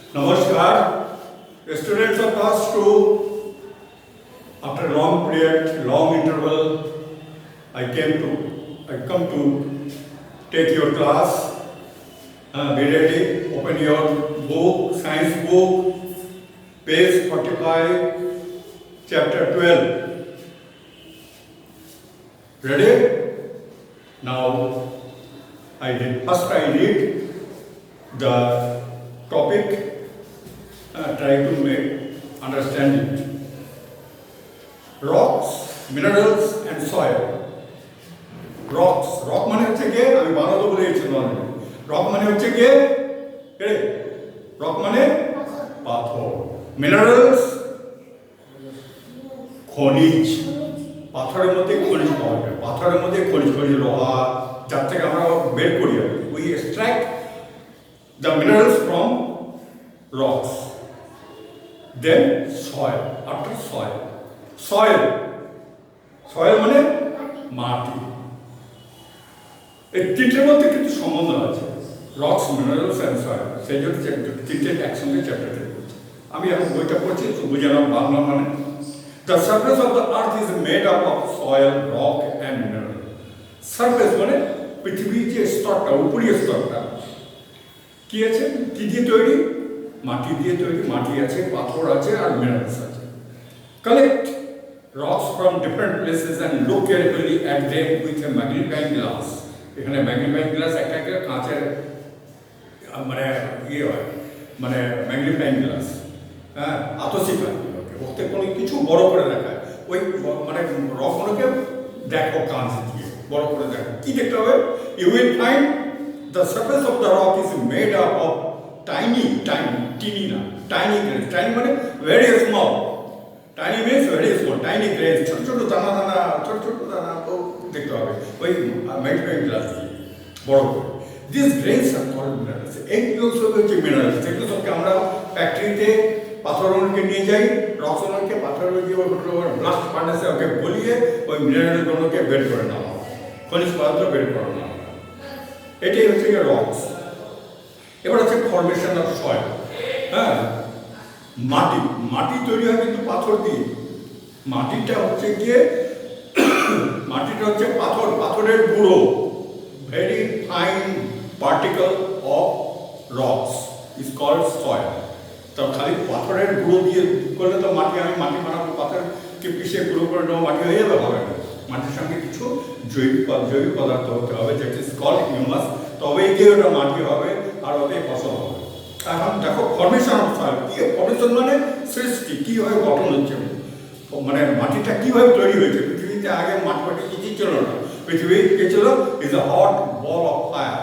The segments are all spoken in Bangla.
Namaskar, students of class 2. After a long period, long interval, I come to take your class. Be ready. Open your book, science book, page 45, chapter 12. Ready? Now, first I read the topic. Try to make understand it. Rocks, minerals and soil. Rocks, rock মানে হচ্ছে কি আমি বানাবো বলেছি নরমালি রক মানে হচ্ছে কি রক মানে পাথর মিনারেলস খনিজ পাথরের মধ্যে খনিজ পাওয়া যায় পাথরের মধ্যে খনিজ লোহা যার থেকে আমরা বের করি we extract the minerals from rocks. Then soil. After soil মানে মাটি এই তিনটের মধ্যে কিন্তু সম্বন্ধ আছে রক্স মিনারেলস অ্যান্ড সয়েল সেই জন্য তিনটে একসঙ্গে চ্যাপ্টারে পড়ছি আমি এখন বইটা পড়ছি তো বুঝে নাও বাংলা মানে the surface of the earth is made up of soil rock and mineral surface মানে পৃথিবীর যে স্তরটা উপরীয় স্তরটা কি আছে কি দিয়ে তৈরি মাটি দিয়ে তৈরি মাটি আছে পাথর আছে আর মিনারেলস আছে collect rocks from different places and look carefully at them with a magnifying glass এখানে ম্যাগনিফাইং গ্লাস একটা কাঁচের মানে ইয়ে হয় মানে ম্যাগনিফাইং গ্লাস হ্যাঁ আতসিকা ওতে কোনো কিছু বড় করে দেখায় ওই মানে রকগুলোকে দেখো কাঁচ দিয়ে বড় করে দেখো কি দেখতে হবে you will find the surface of the rock is made up of tiny grains. Tiny মানে very small. Tiny means very small. Tiny grains. ছোট দানা তো দেখতে হবে ওই ম্যাগনিফাইং গ্লাস দিয়ে বড় করে this grains are called minerals এইগুলো সব হচ্ছে মিনারেলস যেগুলো সবকে আমরা ফ্যাক্টরিতে পাথরগুলোকে নিয়ে যাই রকগুলোকে পাথরগুলো দিয়ে ব্লাস্ট ফার্নেসে ওকে গলিয়ে ওই মিনারেলগুলোকে বের করে নেওয়া হয় খনিজ পদার্থ বের করে নেওয়া হয় এটাই হচ্ছে রক্স এবার হচ্ছে ফর্মেশন অফ সয়েল হ্যাঁ মাটি তৈরি হয় কিন্তু পাথর দিয়ে মাটিটা হচ্ছে পাথরের গুঁড়ো very fine particle of rocks is called soil তো খালি পাথরের গুঁড়ো দিয়ে করলে তো মাটি বানাবো পাথরকে পিষে গুঁড়ো করে নেওয়া মাটি হয়ে যাবে হবে না মাটির সঙ্গে কিছু জৈবিক পদার্থ হতে হবে যেটা ইজ কল্ড হিউমাস তবেই গিয়ে ওটা মাটি হবে আর ওদের ফসল হবে এখন দেখো ফর্মেশন অফ সয়েল কি ফর্মেশন মানে সৃষ্টি কীভাবে গঠন হচ্ছে মানে মাটিটা কীভাবে তৈরি হয়েছে পৃথিবীতে আগে মাটি কিছুই ছিল না পৃথিবী কে ছিল is a hot ball of fire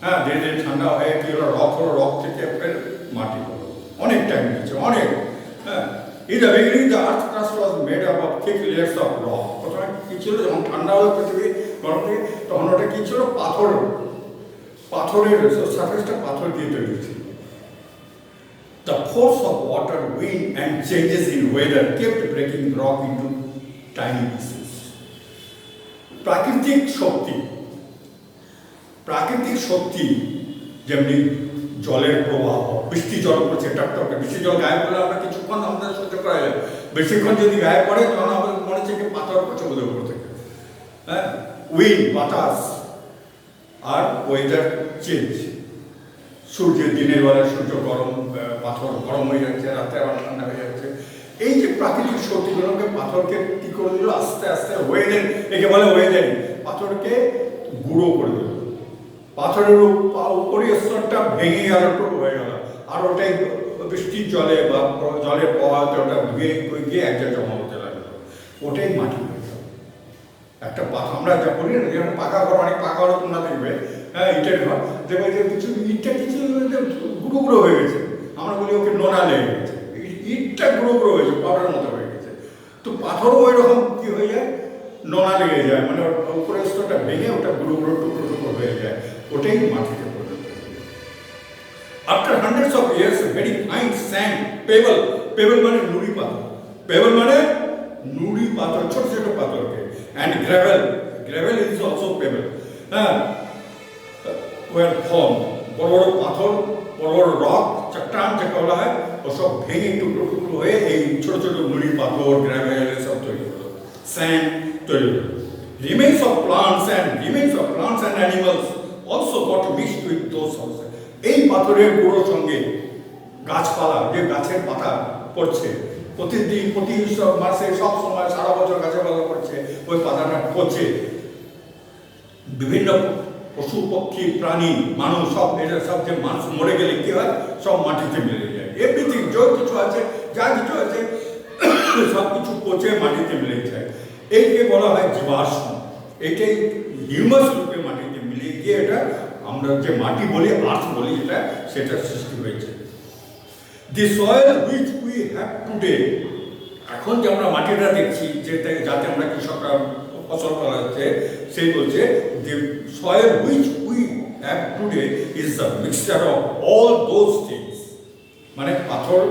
হ্যাঁ ধীরে ধীরে ঠান্ডা হয়ে কী হলো রক থেকে ফের মাটি হলো অনেক টাইম নিয়েছে অনেক হ্যাঁ in the beginning the earth crust was made up of thick layers of rock প্রথমে কী ছিল যখন ঠান্ডা হলো পৃথিবী গরম থেকে তখন ওটা কী ছিল পাথরের সারফেসটা পাথর দিয়ে তৈরি ছিল the force of water wind and changes in weather kept breaking rock into tiny pieces প্রাকৃতিক শক্তি যেমনি জলের প্রবাহ বৃষ্টি জল পড়ছে টকটকে বৃষ্টি জল গায়ে পড়লে আমরা কিছুক্ষণ আমাদের সহ্য করা যায় বেশিক্ষণ যদি গায়ে পড়ে তখন আমাদের মনে হচ্ছে কি পাথর পড়ছে বোধ উপর থেকে হ্যাঁ উইন্ড বাতাস আর ওয়েদার চেঞ্জ সূর্যের দিনের বেলা সূর্য গরম পাথর গরম হয়ে যাচ্ছে রাতে আবার ঠান্ডা হয়ে যাচ্ছে এই যে প্রাকৃতিক শক্তিগুলোকে পাথরকে কী করে দিল আস্তে আস্তে ওয়েদার একে বলে ওয়েদার পাথরকে গুঁড়ো করে দিল পাথরের উপরীয় স্তরটা ভেঙে গেল হয়ে গেল আর ওটাই বৃষ্টির জলে বা জলের প্রবাহতে ওটা ধুয়ে গিয়ে এক জায়গায় জমা হতে লাগলো ওটাই মাটি একটা আমরা যা বলি না যেমন পাকা ঘর অনেক পাকা ঘর তোমরা দেখবে হ্যাঁ ইটের ঘর দেখবে যে কিছু ইটটা কিছু গুঁড়ো হয়ে গেছে আমরা বলি ওকে নোনা লেগে গেছে ইটটা গুঁড়ো হয়েছে পাউডার মতো হয়ে গেছে তো পাথরও ওই রকম কী হয়ে যায় নোনা লেগে যায় মানে উপরের স্তরটা ভেঙে ওটা গুঁড়ো টুকরো হয়ে যায় ওটাই মাটিতে পড়ে after hundreds of years very fine sand pebble মানে নুড়ি পাথর ছোট ছোট পাথরকে and gravel is also pebble were formed বড় বড় পাথর বড় বড় রক চট্টান যাকে বলা হয় ওসব ভেঙে টুকরো টুকরো হয়ে এই ছোট ছোট নুড়ি পাথর গ্রাভেল এসব তৈরি হলো, স্যান্ড তৈরি হলো। Remains of plants and animals also got mixed with those sources. এই পাথরের গুঁড়োর সঙ্গে গাছপালা, যে গাছের পাতা পড়ছে প্রতিদিন, প্রতি মাসে, সব সময়, সারা বছর গাছের পাতা পড়ছে, ওই পাতাটা পচে বিভিন্ন পশু পক্ষী প্রাণী মানুষ সব, এটা সব যে মানুষ মরে গেলে কি হয়, সব মাটিতে মিলে যায়। এভরিথিং যা কিছু আছে সব কিছু পচে মাটিতে মিলে যায়। এইকে বলা হয় জীবাশ্ম। এটাই হিউমাস রূপে মাটিতে মিলে গিয়ে এটা আমরা যে মাটি বলি, আর্থ বলি, এটা সেটা সৃষ্টি হয়েছে। The soil which we have today, এখন যে আমরা মাটিটা দেখছি যাতে আমরা কৃষকরা ফসল করা হচ্ছে, সেই বলছে the soil which we have today is the mixture of all those things, মানে পাথর,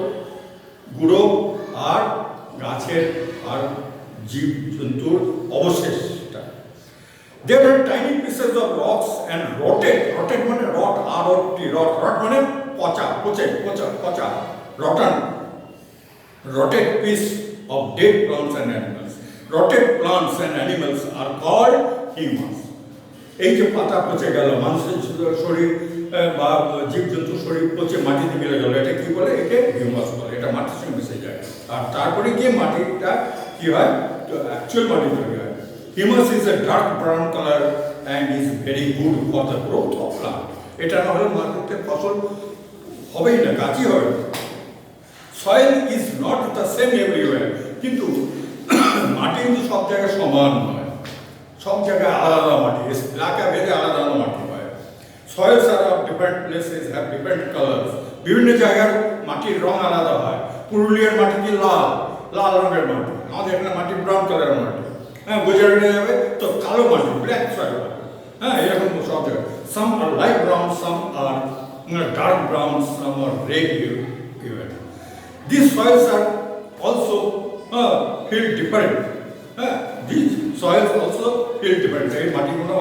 গুঁড়ো আর গাছের আর জীব জন্তুর অবশেষটা। There are tiny pieces of rocks and rotted মানে rot, R-O-T, rot মানে পচা, rotted piece of dead plants and animals. Rotted plants and animals are called humus. এই যে পাতা পচে গেল, মানুষের শরীর বা জীবজন্তুর শরীর পচে মাটিতে মিলে গেল, এটা কি বলে? একে হিউমাস বলে। এটা মাটির সঙ্গে মিশে যায়, আর তারপরে গিয়ে মাটিটা কি হয়, অ্যাকচুয়াল মাটি তৈরি হয়। Humus is a dark brown colour and is very good for the growth of plant. এটা না হলে মাটিতে ফসল হবেই না, গাছই হবে না। Soil is not the same everywhere, কিন্তু মাটি কিন্তু সব জায়গায় সমান নয়, সব জায়গায় আলাদা মাটি, এলাকা ভেদে আলাদা আলাদা মাটি হয়। Soils are of different places have different colours, বিভিন্ন জায়গার মাটির রং আলাদা হয়। পুরুলিয়ার মাটি কি লাল রঙের মাটি, আমাদের এখানে মাটি ব্রাউন কালারের মাটি। হ্যাঁ, গুজরাটে যাবে তো কালো মাটি, ব্ল্যাক সয়েল। হ্যাঁ, এরকম সব জায়গায়। Some are light brown, some are dark brown, some are red even. These soils are also feel different. These soils also feel different. এই মাটিগুলো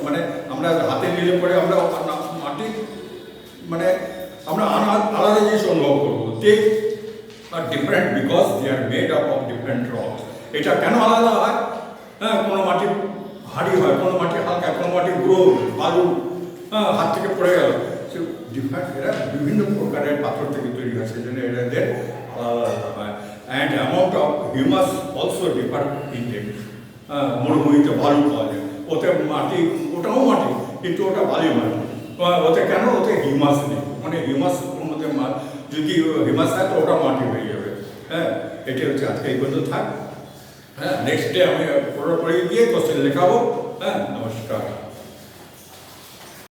মানে আমরা হাতে নিলে পরে আমরা মাটি মানে আমরা আলাদা জিনিস অনুভব করবো। They are different because they are made up of different rocks. এটা কেন আলাদা হয়? কোনো মাটি ভারী হয়, কোনো মাটি হালকা, কোনো মাটি গুঁড়ো বালু হাত থেকে পড়ে গেল, এরা বিভিন্ন প্রকারের পাথর থেকে তৈরি হয়, সেই জন্য এদের আলাদা হয়। And amount of humus also differ in them. মরুভূমিতে বালু পাওয়া যায়, ওতে মাটি, ওটাও মাটি কিন্তু ওটা বালি মাটি। ওতে কেন? ওতে হিউমাস নেই, মানে হিউমাস মধ্যে যদি হিউমাস থাকে তো ওটা মাটি হয়ে যাবে। এটাই হচ্ছে আজকে এই পর্যন্ত থাক। নেক্সট ডে আমি পড়ে গিয়ে কোশ্চেন লেখাবো। নমস্কার।